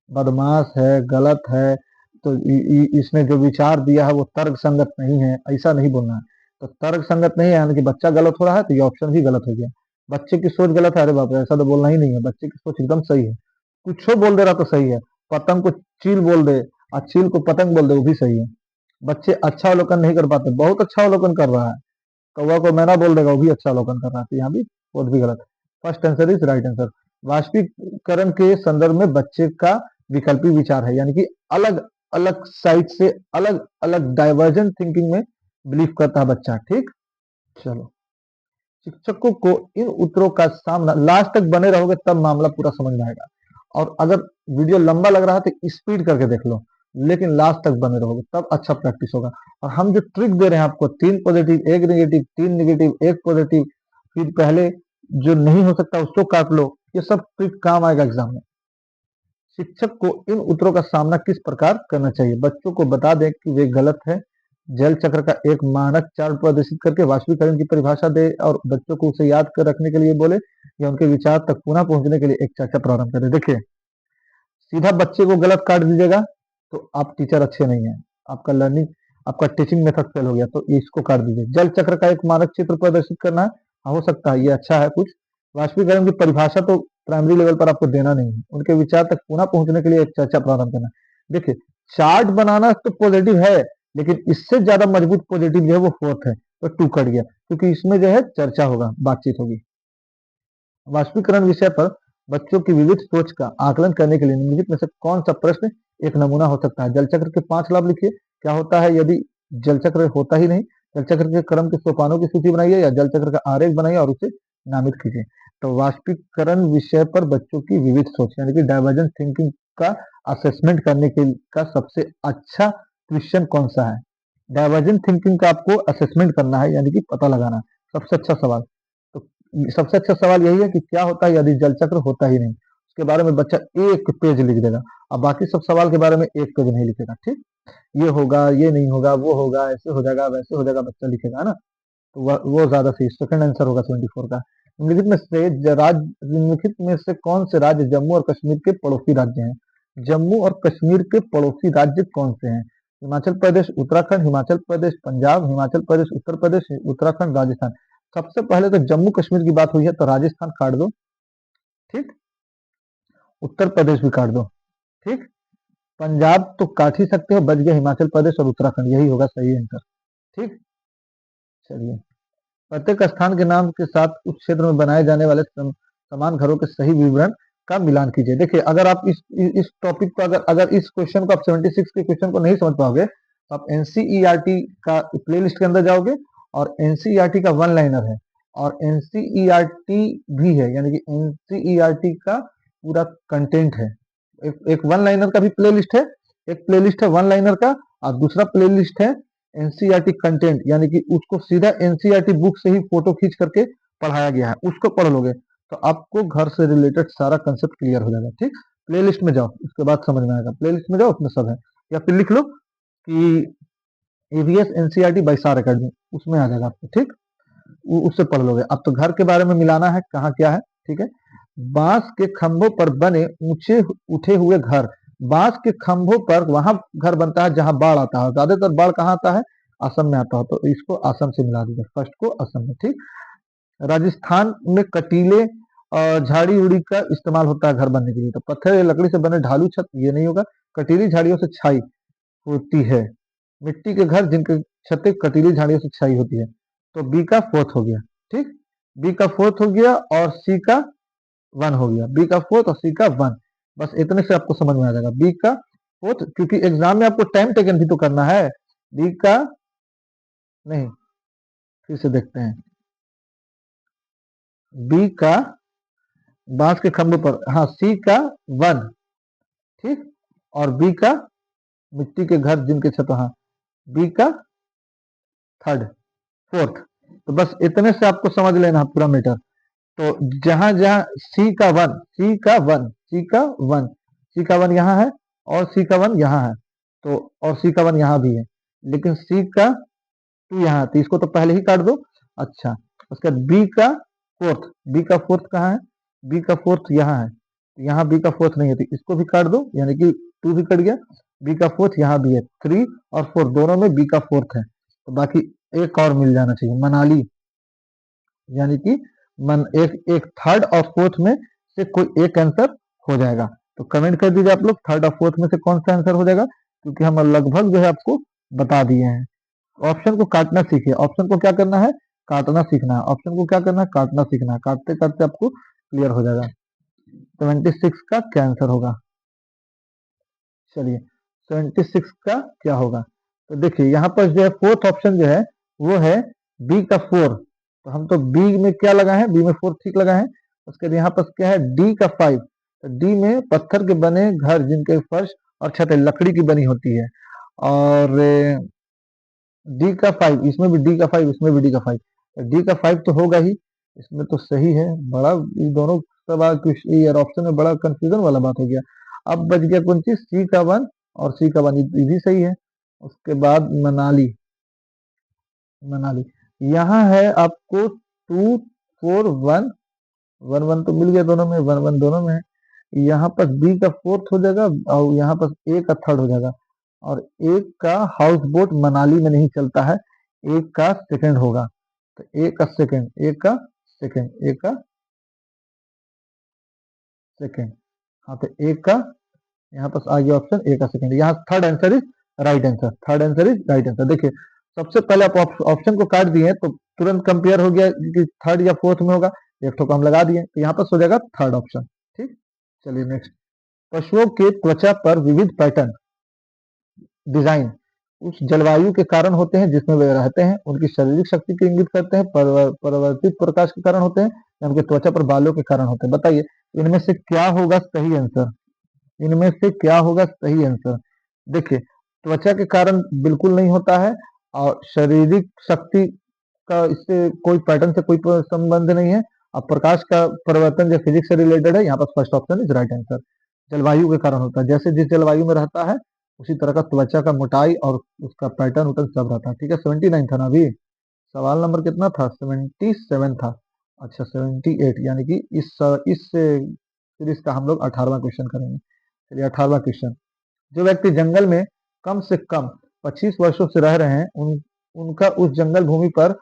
बदमाश है, गलत है, तो इसने जो विचार दिया है वो तर्क संगत नहीं है, ऐसा नहीं बोलना है। तो तर्क संगत नहीं है यानी कि बच्चा गलत हो रहा है, तो ये ऑप्शन भी गलत हो गया। बच्चे की सोच गलत है, अरे बाप रे, ऐसा तो बोलना ही नहीं है। बच्चे की सोच एकदम सही है, कुछ बोल दे रहा तो सही है। पतंग को चील बोल दे और चील को पतंग बोल दे, वो भी सही है। बच्चे अच्छा अवलोकन नहीं कर पाते, बहुत अच्छा अवलोकन कर रहा है। कौवा को मैना बोल देगा, वो भी अच्छा अवलोकन कर रहा है, तो यहाँ भी बहुत भी गलत। First answer is right answer. वाष्पीकरण के संदर्भ में बच्चे का विकल्पी विचार है, यानी कि अलग अलग साइड से अलग अलग डाइवर्जेंट थिंकिंग में बिलीव करता है बच्चा। ठीक, चलो, शिक्षकों को इन उत्तरों का सामना, लास्ट तक बने रहोगे तब मामला पूरा समझ में आएगा। और अगर वीडियो लंबा लग रहा है तो स्पीड करके देख लो, लेकिन लास्ट तक बने रहोगे तब अच्छा प्रैक्टिस होगा। और हम जो ट्रिक दे रहे हैं आपको, 3 पॉजिटिव 1 नेगेटिव, 3 नेगेटिव 1 पॉजिटिव, फिर पहले जो नहीं हो सकता उसको काट लो, ये सब ट्रिक काम आएगा एग्जाम में। शिक्षक को इन उत्तरों का सामना किस प्रकार करना चाहिए? बच्चों को बता दें कि वे गलत है, जल चक्र का एक मानक चार्ट प्रदर्शित करके वाष्पीकरण की परिभाषा दे और बच्चों को उसे याद कर रखने के लिए बोले, या उनके विचार तक पुनः पहुंचने के लिए एक चर्चा प्रारंभ करें। देखिए, सीधा बच्चे को गलत काट दीजिएगा तो आप टीचर अच्छे नहीं हैं, आपका लर्निंग, आपका टीचिंग मेथड फेल हो गया, तो इसको काट दीजिए। जल चक्र का एक मानक चित्र प्रदर्शित करना है, हाँ, हो सकता है, ये अच्छा है कुछ। वाष्पीकरण की परिभाषा तो प्राइमरी लेवल पर आपको देना नहीं है, उनके विचार तक पुनः पहुंचने के लिए एक चर्चा प्रारंभ करना है। देखिए, चार्ट बनाना तो पॉजिटिव है, लेकिन इससे ज्यादा मजबूत पॉजिटिव जो है वो फोर्थ है, तो 2 कट गया, क्योंकि इसमें जो है चर्चा होगा, बातचीत होगी। वाष्पीकरण विषय पर बच्चों की विविध सोच का आकलन करने के लिए निम्नलिखित में से कौन सा प्रश्न एक नमूना हो सकता है? जल चक्र के 5 लाभ लिखिए। क्या होता है यदि जल चक्र होता ही नहीं? जल चक्र के क्रम के सोपानों की सूची बनाइए या जल चक्र का आरेख बनाइए और उसे नामित कीजिए। तो वाष्पीकरण विषय पर बच्चों की विविध सोच यानी कि डाइवर्जेंट थिंकिंग का असेसमेंट करने के का सबसे अच्छा क्वेश्चन कौन सा है? डाइवर्जेंट थिंकिंग का आपको असेसमेंट करना है, यानी कि पता लगाना है, सबसे अच्छा सवाल। तो सबसे अच्छा सवाल यही है कि क्या होता है यदि जल चक्र होता ही नहीं? उसके बारे में बच्चा 1 पेज लिख देगा और बाकी सब सवाल के बारे में 1 पेज नहीं लिखेगा। ठीक, ये होगा, ये नहीं होगा, वो होगा, ऐसे हो जाएगा, वैसे हो जाएगा, बच्चा लिखेगा, है ना? तो वो ज्यादा सही। सेकंड आंसर होगा 24 का। निम्नलिखित में से कौन से राज्य जम्मू और कश्मीर के पड़ोसी राज्य हैं? जम्मू और कश्मीर के पड़ोसी राज्य कौन से हैं? हिमाचल प्रदेश, उत्तराखंड, हिमाचल प्रदेश, पंजाब, हिमाचल प्रदेश, उत्तर प्रदेश, उत्तराखंड, राजस्थान। सबसे पहले तो जम्मू कश्मीर की बात हुई है, तो राजस्थान काट दो। ठीक, उत्तर प्रदेश भी काट दो। ठीक, पंजाब तो काट ही सकते हो, बच गया हिमाचल प्रदेश और उत्तराखंड, यही होगा सही आंसर। ठीक, चलिए, प्रत्येक स्थान के नाम के साथ उस क्षेत्र में बनाए जाने वाले समान घरों के सही विवरण का मिलान कीजिए। देखिए, अगर आप इस टॉपिक को, अगर अगर इस क्वेश्चन को आप 76 के क्वेश्चन को नहीं समझ पाओगे, तो आप एनसीईआरटी का प्लेलिस्ट के अंदर जाओगे और एनसीईआरटी का वन लाइनर है और एनसीईआरटी भी है, यानी कि एनसीईआरटी का पूरा कंटेंट है। एक वन लाइनर का भी प्लेलिस्ट है, एक प्लेलिस्ट है वन लाइनर का और दूसरा प्लेलिस्ट है एनसीईआरटी कंटेंट, यानी कि उसको सीधा एनसीईआरटी बुक से ही फोटो खींच करके पढ़ाया गया है, उसको पढ़ लोगे तो आपको घर से रिलेटेड सारा कंसेप्ट क्लियर हो जाएगा। ठीक, प्लेलिस्ट में जाओ, उसके बाद समझ में आएगा। प्लेलिस्ट में जाओ, उसमें सब है, या फिर लिख लो कि EVS NCERT bye Saar academy, उसमें आ जाएगा आपको। ठीक, उससे पढ़ लोगे। अब तो घर के बारे में मिलाना है, कहाँ क्या है। ठीक है, बांस के खंभों पर बने ऊंचे उठे हुए घर, बांस के खंभों पर वहां घर बनता है जहां बाढ़ आता है, ज्यादातर बाढ़ कहाँ आता है? असम में आता है, तो इसको असम से मिला दीजिए, फर्स्ट को असम में। ठीक, राजस्थान में कटीले और झाड़ी उड़ी का इस्तेमाल होता है घर बनने के लिए, तो पत्थर या लकड़ी से बने ढालू छत ये नहीं होगा, कटीली झाड़ियों से छाई होती है। मिट्टी के घर जिनकी छतें कटीली झाड़ियों से छाई होती है, तो बी का फोर्थ हो गया। ठीक, बी का फोर्थ हो गया और सी का 1 हो गया, बी का फोर्थ और सी का 1। बस इतने से आपको समझ में आ जाएगा बी का फोर्थ, क्योंकि एग्जाम में आपको टाइम टेकन भी तो करना है। बी का नहीं, फिर से देखते हैं, बी का बांस के खंभे पर, हाँ, सी का 1। ठीक, और बी का मिट्टी के घर जिनके छत, हाँ, बी का थर्ड, फोर्थ। तो बस इतने से आपको समझ लेना पूरा मीटर। तो जहां जहां सी का 1, सी का 1, सी का 1, सी का 1 यहाँ है और सी का 1 यहाँ है, तो और सी का 1 यहाँ भी है, लेकिन सी का 2 यहाँ है, तो इसको तो पहले ही काट दो। अच्छा, उसके बाद बी का फोर्थ कहाँ है? बी का फोर्थ यहाँ है, तो यहाँ बी का फोर्थ नहीं है, तो इसको भी काट दो, यानी कि 2 भी कट गया। बी का फोर्थ यहाँ भी है, 3 और 4 दोनों में बी का फोर्थ है, तो बाकी एक और मिल जाना चाहिए, मनाली, यानी कि एक एक थर्ड और फोर्थ में से कोई एक आंसर हो जाएगा। तो कमेंट कर दीजिए आप लोग, थर्ड और फोर्थ में से कौन सा आंसर हो जाएगा, क्योंकि हम लगभग जो है आपको बता दिए हैं। ऑप्शन को काटना सीखिए, ऑप्शन को क्या करना है, काटना सीखना है, ऑप्शन को क्या करना है, काटना सीखना है, काटते काटते आपको क्लियर हो जाएगा। 76 का क्या आंसर होगा? चलिए 76 का क्या होगा, तो देखिए यहाँ पर जो है फोर्थ ऑप्शन जो है वो है बी का 4, तो हम तो बी में क्या लगा है, बी में 4 ठीक लगा है। उसके बाद यहाँ पर क्या है, डी का 5, तो डी में पत्थर के बने घर जिनके फर्श और छत लकड़ी की बनी होती है, और डी का 5, इसमें भी डी का 5, इसमें भी डी का 5, तो डी का 5 तो होगा ही, इसमें तो सही है। बड़ा ये दोनों सवाल ये ऑप्शन में बड़ा कंफ्यूजन वाला बात हो गया। अब बच गया कौन चीज, सी का 1 और सी का 1, ये भी सही है। उसके बाद मनाली, मनाली यहाँ है आपको 2 4 1 1 1 तो मिल गया दोनों में, 1 1 दोनों में है। यहाँ पर बी का फोर्थ हो जाएगा और यहाँ पर ए का थर्ड हो जाएगा, और एक का हाउस बोट मनाली में नहीं चलता है, एक का सेकंड होगा, तो एक का सेकंड, एक का सेकंड, एक का सेकंड, हाँ तो एक का यहाँ पर आ गया ऑप्शन, ए का सेकंड, यहाँ third answer is right answer, third answer is right answer. देखिए सबसे पहले आप ऑप्शन को काट दिए तो तुरंत कंपेयर हो गया कि थर्ड या फोर्थ में होगा, एक तो हम लगा दिए, तो यहाँ पर हो जाएगा थर्ड ऑप्शन। ठीक, चलिए नेक्स्ट, पशुओं के त्वचा पर विविध पैटर्न डिजाइन उस जलवायु के कारण होते हैं जिसमें वे रहते हैं, उनकी शारीरिक शक्ति को इंगित करते हैं, परिवर्तित प्रकाश के कारण होते हैं, या उनके त्वचा पर बालों के कारण होते हैं। बताइए इनमें से क्या होगा सही आंसर, इनमें से क्या होगा सही आंसर? देखिए त्वचा के कारण बिल्कुल नहीं होता है, और शारीरिक शक्ति का इससे कोई पैटर्न से कोई संबंध नहीं है, अब प्रकाश का परिवर्तन जो फिजिक्स से रिलेटेड है, यहाँ पर first option is right answer. जलवायु के कारण होता है, जैसे जिस जलवायु में रहता है उसी तरह का त्वचा का मोटाई और उसका पैटर्न उटर्न सब रहता है। ठीक है, 79 था ना अभी, सवाल नंबर कितना था, 77 था। अच्छा 78, यानी कि इस सीरीज का हम लोग 18वां क्वेश्चन करेंगे। चलिए 18वां क्वेश्चन, जो व्यक्ति जंगल में कम से कम 25 वर्षों से रह रहे हैं उनका उस जंगल भूमि पर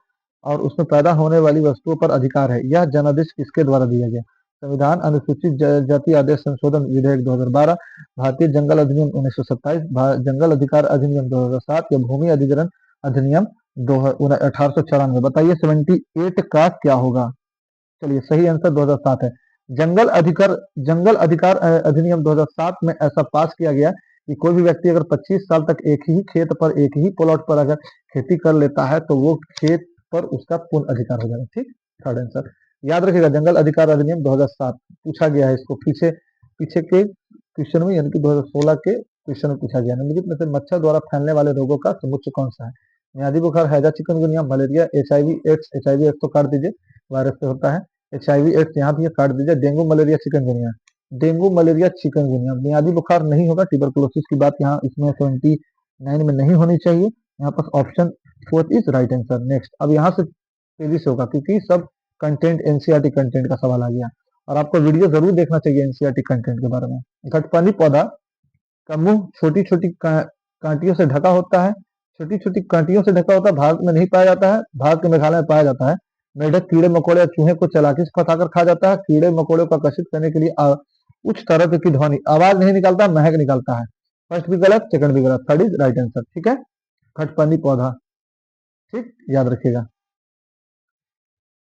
और उसमें पैदा होने वाली वस्तुओं पर अधिकार है। यह जनादेश किसके द्वारा दिया गया? संविधान, अनुसूचित जाति आदेश संशोधन विधेयक 2012, भारतीय जंगल अधिनियम 1927, जंगल अधिकार अधिनियम 2007, या भूमि अधिग्रहण अधिनियम 1894। बताइए 78 का क्या होगा? चलिए सही आंसर 2007 है। जंगल अधिकार अधिनियम 2007 में ऐसा पास किया गया कि कोई भी व्यक्ति अगर 25 साल तक एक ही खेत पर एक ही प्लॉट पर अगर खेती कर लेता है तो वो खेत पर उसका पूर्ण अधिकार हो जाएगा। ठीक, थर्ड आंसर याद रखिएगा, जंगल अधिकार अधिनियम 2007 पूछा गया है, इसको पीछे पीछे के क्वेश्चन में, यानी कि 2016 के क्वेश्चन में पूछा गया। निम्नलिखित में से मच्छर द्वारा फैलने वाले रोगों का समुच्चय कौन सा है? मियादी बुखार, हैजा, चिकनगुनिया, मलेरिया, HIV एड्स तो काट दीजिए, वायरस से होता है। HIV एड्स यहाँ भी काट दीजिए, dengue malaria chikungunya, dengue malaria chikungunya. मियादी बुखार नहीं होगा, ट्यूबरकुलोसिस की बात यहाँ इसमें 79 में नहीं होनी चाहिए। यहाँ पर option fourth is right answer. Next, अब यहाँ से तेजी से होगा क्योंकि सब कंटेंट एनसीईआरटी कंटेंट का सवाल आ गया, और आपको वीडियो जरूर देखना चाहिए एनसीईआरटी कंटेंट के बारे में। घटपानी पौधा का मुंह छोटी छोटी कांटियों से ढका होता है, छोटी छोटी कांटियों से ढका होता है, भारत में नहीं पाया जाता है, भारत के मेघालय में पाया जाता है। मेढक कीड़े मकोड़े या चूहे को चालाकी से फंसाकर खा जाता है। कीड़े मकोड़े को आकर्षित करने के लिए उच्च तरह की ध्वनि, आवाज नहीं निकालता, महक निकालता है। फर्स्ट भी गलत, सेकंड भी गलत, थर्ड इज राइट आंसर। ठीक है, खटपनी पौधा, ठीक याद रखिएगा,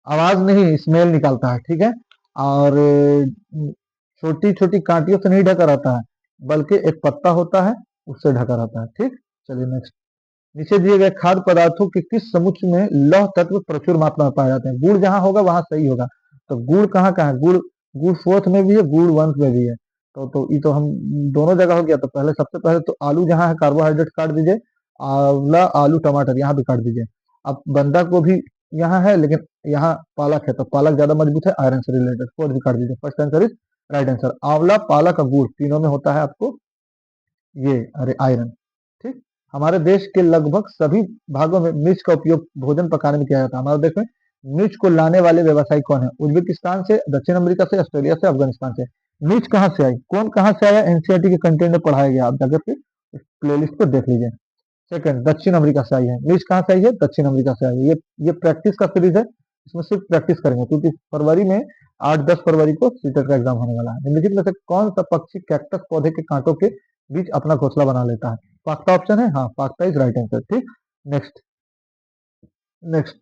आवाज नहीं स्मेल निकालता है। ठीक है, और छोटी छोटी कांटियों से नहीं ढका रहता है, बल्कि एक पत्ता होता है उससे ढका रहता है। ठीक, चलिए नेक्स्ट, नीचे दिए गए खाद्य पदार्थों के किस समुच्चय में लौह तत्व प्रचुर मात्रा में पाए जाते हैं? गुड़ जहां होगा वहां सही होगा, तो गुड़ कहाँ कहाँ है? गुड़ गुड़ फोर्थ में भी है, गुड़ वंश में भी है, तो ये तो हम दोनों जगह हो गया। तो पहले सबसे पहले तो आलू जहां है कार्बोहाइड्रेट काट दीजिए, आंवला आलू टमाटर यहाँ भी काट दीजिए। अब बंदा गोभी यहाँ है लेकिन यहाँ पालक है, तो पालक ज्यादा मजबूत है, आयरन से रिलेटेड, फोर्थ भी काट दीजिए। First answer is right answer. आंवला, पालक और गुड़ तीनों में होता है आपको ये अरे आयरन। ठीक, हमारे देश के लगभग सभी भागों में मिर्च का उपयोग भोजन पकाने में किया जाता है। हमारे देश में मिर्च को लाने वाले व्यवसायी कौन है? उज्बेकिस्तान से, दक्षिण अमेरिका से, ऑस्ट्रेलिया से, अफगानिस्तान से। मिर्च कहाँ से आई, कौन कहाँ से आया, एनसीईआरटी के कंटेंट में पढ़ाया गया, आप जाकर के प्लेलिस्ट को देख लीजिए। सेकंड, दक्षिण अमेरिका से आई है। मिर्च कहाँ से आई है? दक्षिण अमेरिका से आई है। ये प्रैक्टिस का सीरीज है, इसमें सिर्फ प्रैक्टिस करेंगे क्योंकि फरवरी में 8-10 फरवरी को सीटेट का एग्जाम होने वाला है। निम्नलिखित में से कौन सा पक्षी कैक्टस पौधे के कांटों के बीच अपना घोंसला बना लेता है? फाख्ता ऑप्शन है, हाँ फाख्ता इज राइट आंसर। ठीक, नेक्स्ट नेक्स्ट,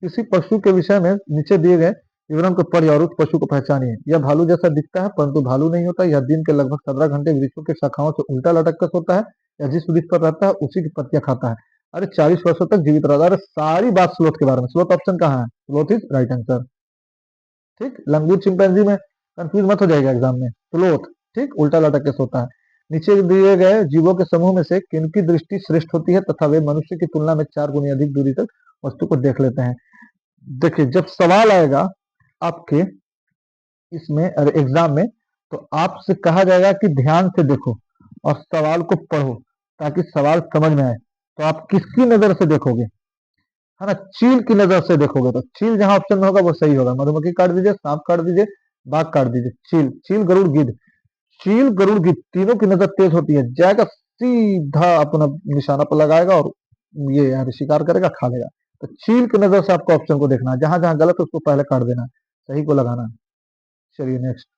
किसी पशु के विषय में नीचे दिए गए विवरण को पढ़िए और उस पशु को पहचानिए। यह भालू जैसा दिखता है परंतु भालू नहीं होता। यह दिन के लगभग 17 घंटे वृक्षों के शाखाओं से उल्टा लटक कर सोता है। यह जिस वृक्ष पर रहता है उसी की पत्तियां खाता है। अरे 40 वर्षों तक जीवित रहता है। अरे सारी बात स्लोथ के बारे में। स्लोथ ऑप्शन कहाँ है? Sloth is right answer. ठीक, लंगूर चिंपैंजी में कंफ्यूज मत हो जाएगा एग्जाम में। स्लोथ, ठीक, उल्टा लटक के सोता है। नीचे दिए गए जीवों के समूह में से किनकी दृष्टि श्रेष्ठ होती है तथा वे मनुष्य की तुलना में 4 गुनी अधिक दूरी तक वस्तु को देख लेते हैं? देखिए, जब सवाल आएगा आपके इसमें अरे एग्जाम में, तो आपसे कहा जाएगा कि ध्यान से देखो और सवाल को पढ़ो ताकि सवाल समझ में आए। तो आप किसकी नजर से देखोगे? है ना, चील की नजर से देखोगे। तो चील जहां ऑप्शन में होगा वो सही होगा। मधुमक्खी काट दीजिए, सांप काट दीजिए, बाघ काट दीजिए। चील, चील, गरुड़, गिद्ध। चील, गरुड़, गिद्ध तीनों की नजर तेज होती है। जाएगा सीधा अपना निशाना पर लगाएगा और ये यहाँ पे शिकार करेगा, खा लेगा। तो चील की नजर से आपको ऑप्शन को देखना है। जहां जहां गलत है उसको पहले काट देना है, सही को लगाना है। चलिए नेक्स्ट,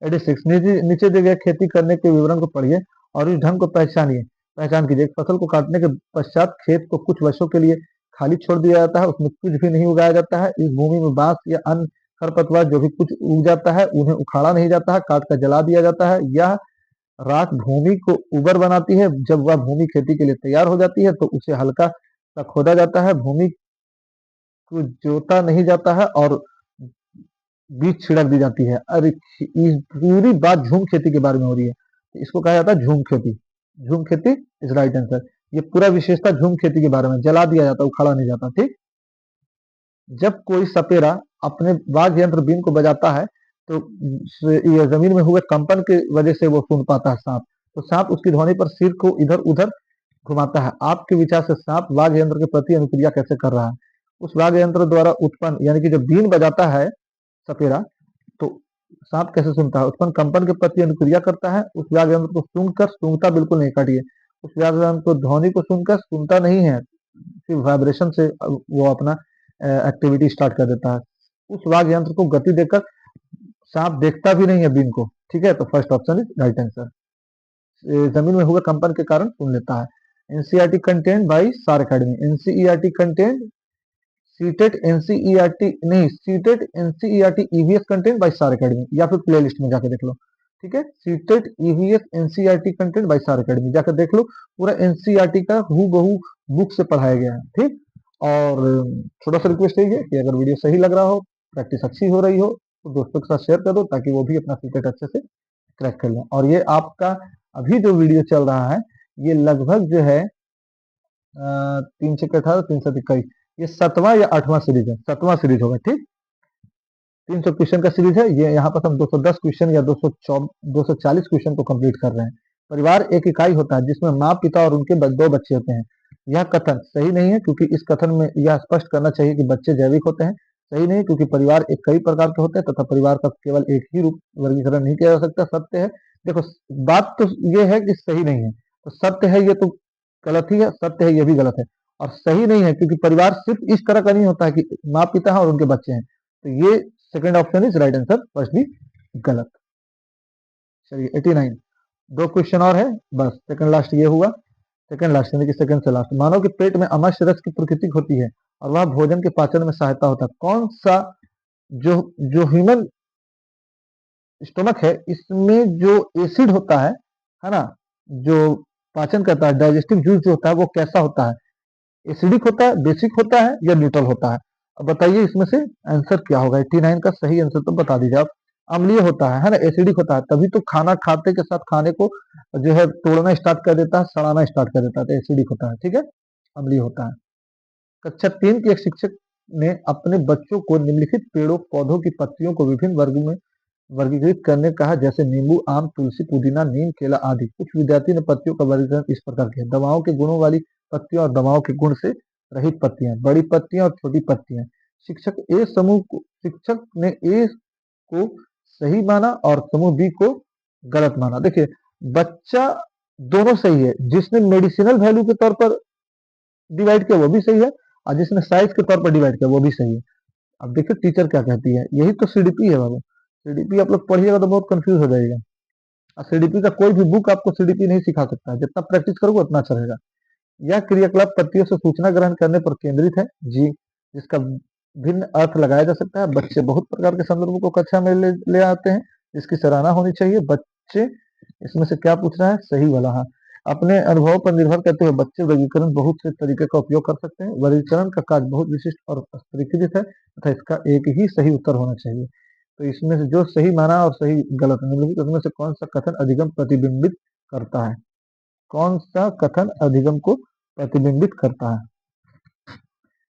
86, नीचे दिए गए खेती करने के विवरण को पढ़िए और इस ढंग को पहचानिए। पहचान कीजिए। फसल को काटने के पश्चात खेत को कुछ वर्षों के लिए खाली छोड़ दिया जाता है, उसमें कुछ भी नहीं उगाया जाता है। इस भूमि में बांस या अन्य खरपतवार जो भी कुछ उग जाता है उन्हें उखाड़ा नहीं जाता है, काट कर जला दिया जाता है। यह राख भूमि को उबर बनाती है। जब वह भूमि खेती के लिए तैयार हो जाती है तो उसे हल्का सा खोदा जाता है, भूमि को जोता नहीं जाता है और बीज छिड़क दी जाती है। अरे इस पूरी बात झूम खेती के बारे में हो रही है, तो इसको कहा जाता है झूम खेती। झूम खेती इज राइट आंसर। ये पूरा विशेषता झूम खेती के बारे में, जला दिया जाता, उखाड़ा नहीं जाता। ठीक, जब कोई सपेरा अपने वाद्य यंत्र बीन को बजाता है तो ये जमीन में हुए कंपन की वजह से वो सुन पाता है सांप। तो सांप उसकी ध्वनि पर सिर को इधर उधर घुमाता है। आपके विचार से सांप वाद्य यंत्र के प्रति अनुक्रिया कैसे कर रहा है? उस वाद्य यंत्र द्वारा उत्पन्न, यानी कि जब बीन बजाता है सपेरा, तो सांप कैसे सुनता है? उत्पन्न कंपन के प्रति अनुक्रिया करता है। उस वाद्य यंत्र को सुनकर, सूंघता बिल्कुल नहीं, काटिए, उस वाद्य यंत्र को ध्वनि को सुनकर सुनता नहीं है, सिर्फ वाइब्रेशन से वो अपना एक्टिविटी स्टार्ट कर देता है। उस वाद्य यंत्र को गति देकर सांप देखता भी नहीं है बीन को। ठीक है, तो first option is right answer. जमीन में हुए कंपन के कारण सुन लेता है। NCERT content by Saar Academy. NCERT content CTET NCERT नहीं, CTET NCERT EVS content by Saar Academy, या फिर प्लेलिस्ट में जाकर देख लो। ठीक है, CTET EVS NCERT content by Saar Academy जाकर देख लो। पूरा एनसीईआरटी का हूबहू बुक से पढ़ाया गया है। ठीक, और छोटा सा रिक्वेस्ट है कि अगर वीडियो सही लग रहा हो, प्रैक्टिस अच्छी हो रही हो, तो दोस्तों के साथ शेयर कर दो ताकि वो भी अपना सीटेट अच्छे से क्रैक कर लें। और ये आपका अभी जो वीडियो चल रहा है ये लगभग जो है 318, 321, ये 7वां या 8वां सीरीज है। 7वां सीरीज होगा। ठीक, 300 क्वेश्चन का सीरीज है ये। यहाँ पर हम 210 क्वेश्चन या 240 क्वेश्चन को कंप्लीट कर रहे हैं। परिवार एक इकाई होता है जिसमें माँ, पिता और उनके 2 बच्चे होते हैं। यह कथन सही नहीं है क्योंकि इस कथन में यह स्पष्ट करना चाहिए कि बच्चे जैविक होते हैं। सही नहीं क्योंकि परिवार एक कई प्रकार के होते हैं तथा परिवार का केवल एक ही रूप वर्गीकरण नहीं किया जा सकता। सत्य है, देखो बात तो ये है कि सही नहीं है, तो सत्य है ये तो गलत ही है, सत्य है ये भी गलत है। और सही नहीं है क्योंकि परिवार सिर्फ इस तरह का नहीं होता है कि माँ, पिता है और उनके बच्चे हैं। तो ये second option is right answer, first भी गलत। चलिए 89, 2 क्वेश्चन और है बस, सेकंड लास्ट ये हुआ। सेकंड लास्ट यानी कि सेकंड से लास्ट। मानव के पेट में अमाशय रस की प्रकृति होती है और वह भोजन के पाचन में सहायता होता है। कौन सा जो जो ह्यूमन स्टोमक है इसमें जो एसिड होता है ना, जो पाचन करता है, डाइजेस्टिव जूस जो होता है वो कैसा होता है? एसिडिक होता है, बेसिक होता है या न्यूट्रल होता है? अब बताइए इसमें से आंसर क्या होगा? 89 का सही आंसर तो बता दीजिए आप। अम्लीय होता है ना, एसिडिक होता है, तभी तो खाना खाते के साथ खाने को जो है तोड़ना स्टार्ट कर देता है, सड़ाना स्टार्ट कर देता है, तो एसिडिक होता है। ठीक है, अम्लीय होता है। कक्षा 3 के एक शिक्षक ने अपने बच्चों को निम्नलिखित पेड़ों पौधों की पत्तियों को विभिन्न वर्गों में वर्गीकृत करने कहा, जैसे नींबू, आम, तुलसी, पुदीना, नीम, केला आदि। कुछ विद्यार्थी ने पत्तियों का वर्गीकरण इस प्रकार किया: दवाओं के गुणों वाली पत्तियां और दवाओं के गुण से रहित पत्तियां, बड़ी पत्तियां और छोटी पत्तियां। शिक्षक ने ए को सही माना और समूह बी को गलत माना। देखिए, बच्चा दोनों सही है, जिसने मेडिसिनल वैल्यू के तौर पर डिवाइड किया वो भी सही है, और जिसने साइज के तौर पर डिवाइड किया वो भी सही है। अब देखिए टीचर क्या कहती है, यही तो सीडीपी है बाबू। सीडीपी आप लोग पढ़िएगा तो बहुत कंफ्यूज हो जाएगा। और सीडीपी का कोई भी बुक आपको सीडीपी नहीं सिखा सकता है, जितना प्रैक्टिस करोगे उतना अच्छा रहेगा। यह क्रियाकलाप पत्तियों से सूचना ग्रहण करने पर केंद्रित है जी, जिसका भिन्न अर्थ लगाया जा सकता है। बच्चे बहुत प्रकार के संदर्भों को कक्षा में ले आते हैं, जिसकी सराहना होनी चाहिए। बच्चे, इसमें से क्या पूछ रहा है, सही वाला। हाँ, अपने अनुभव पर निर्भर करते हुए बच्चे वर्गीकरण बहुत से तरीके का उपयोग कर सकते हैं। वर्गीकरण का कार्य बहुत विशिष्ट और स्तरीकृत है तथा इसका एक ही सही उत्तर होना चाहिए। तो इसमें से जो सही माना और सही गलत निम्नलिखित उसमें से कौन सा कथन अधिगम प्रतिबिंबित करता है? कौन सा कथन अधिगम को प्रतिबिंबित करता है?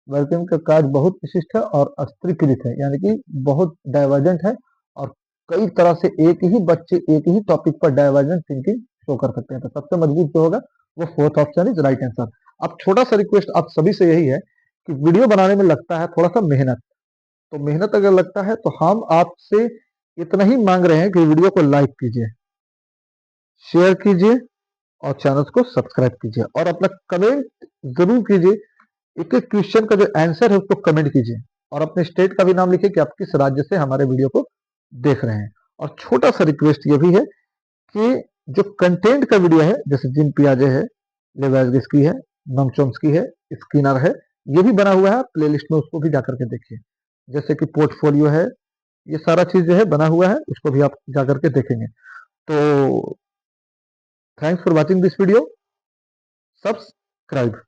वर्तन का कार्य बहुत विशिष्ट है और स्तरीकृत है, यानी कि बहुत डाइवर्जेंट है, और कई तरह से एक ही बच्चे एक ही टॉपिक पर डाइवर्जेंट थिंकिंग शो कर सकते हैं। तो सबसे मजबूत जो होगा वो fourth option is right answer. अब छोटा सा रिक्वेस्ट आप सभी से यही है कि वीडियो बनाने में लगता है थोड़ा सा मेहनत, तो मेहनत अगर लगता है तो हम आपसे इतना ही मांग रहे हैं कि वीडियो को लाइक कीजिए, शेयर कीजिए और चैनल को सब्सक्राइब कीजिए, और अपना कमेंट जरूर कीजिए। एक एक क्वेश्चन का जो आंसर है उसको कमेंट कीजिए, और अपने स्टेट का भी नाम लिखिए कि आप किस राज्य से हमारे वीडियो को देख रहे हैं। और छोटा सा रिक्वेस्ट ये भी है कि जो कंटेंट का वीडियो है, जैसे जिम पियाजे है, लेवाइस्की है, नोम चोम्स्की है, स्किनर है, ये भी बना हुआ है प्लेलिस्ट में, उसको भी जाकर के देखिए। जैसे कि पोर्टफोलियो है, ये सारा चीज जो है बना हुआ है, उसको भी आप जाकर के देखेंगे। तो thanks for watching this video, subscribe.